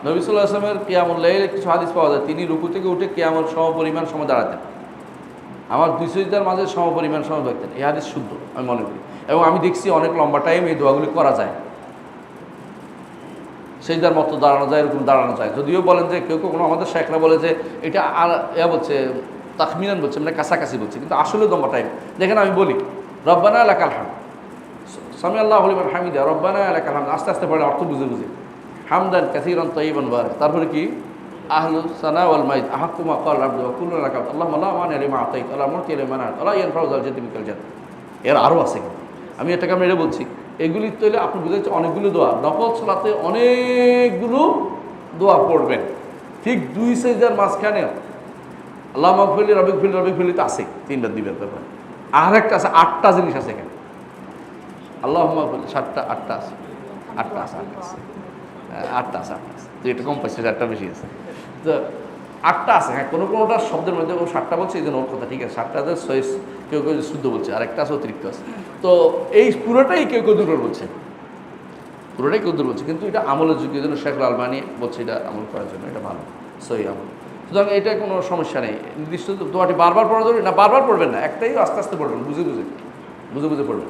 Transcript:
নবী সাল্লাল্লাহু আলাইহি ওয়াসাল্লামের কিয়ামুল লাইলের কিছু হাদিস পাওয়া যায়, তিনি রুকু থেকে উঠে কিয়ামুল সমপরিমাণ সময় দাঁড়াতেন, আমার দুই সিজদার মাঝে সমপরিমাণ সময় থাকতেন। এই হাদিস শুদ্ধ আমি মনে করি, এবং আমি দেখছি অনেক লম্বা টাইম এই দোয়াগুলি করা যায়, সিজদার মতো দাঁড়ানো যায়, এরকম দাঁড়ানো যায়। যদিও বলেন যে কেউ কোনো আমাদের শেখরা বলে যে এটা আর বলছে তাখমিনান বলছে, মানে কাছাকাছি বলছে, কিন্তু আসলে লম্বা টাইম। দেখেন আমি বলি রব্বানা লাকাল হামদ, সামি আল্লাহু লিমান হামিদা, রব্বানা লাকাল হামদ, আস্তে আস্তে পড়ে অর্থ বুঝে বুঝে, হামদান কাসীরান তাইয়িবান মুবারাক, তারপরে কি আহলু সানা ওয়াল মাইদ আহাক্কু মা ক্বাল আবদু ওয়া কুল্লুনা লাকা আল্লাহুম্মা লা মানি'a লিমা আতাইতা ওয়া লা মু'তিয়া লিমা মানা'তা ওয়া লা ইয়ানফা'ু যাল জাদ্দি মিনকাল জাদ্দ। এর আরও আছে, আমি এটাকে আমি এটা বলছি, এগুলি তৈলে আপনি বুঝেছেন অনেকগুলো দোয়া, নফল সালাতে অনেকগুলো দোয়া পড়বেন। ঠিক দুই সিজদার মাঝখানে আল্লাহ মাগফিরলি রব্বিক ফিরলি রব্বিক ফিরলি তো আছে, তিনবার দিবেন ব্যাপার। আর একটা আছে, 8টা জিনিস আছে এখানে, আল্লাহ মাগফিরলি 7টা 8টা আছে, 8টা আছে, 8টা আছে, 8টা আছে, 8টা আছে, তো এটা কম পাইছে, 4টা বেশি আছে, তো 8টা আছে। হ্যাঁ, কোনোটা শব্দের মধ্যে ও 7টা বলছে, এই জন্য ওর কথা ঠিক আছে, 7টাতে কেউ কেউ শুদ্ধ বলছে, আর একটা আছে অতিরিক্ত আছে। তো এই পুরোটাই কেউ কেউ দুটোর বলছে, পুরোটাই কেউ দূর বলছে, কিন্তু এটা আমলের যুগে, এই জন্য শেখ আলবানী বলছে এটা আমল করার জন্য, এটা ভালো সহি আমল। সুতরাং এটা কোনো সমস্যা নেই। নির্দিষ্ট দোয়াটি বারবার পড়া জরুরি না, বারবার পড়বেন না, একটাই আস্তে আস্তে পড়বেন, বুঝে বুঝে পড়বেন।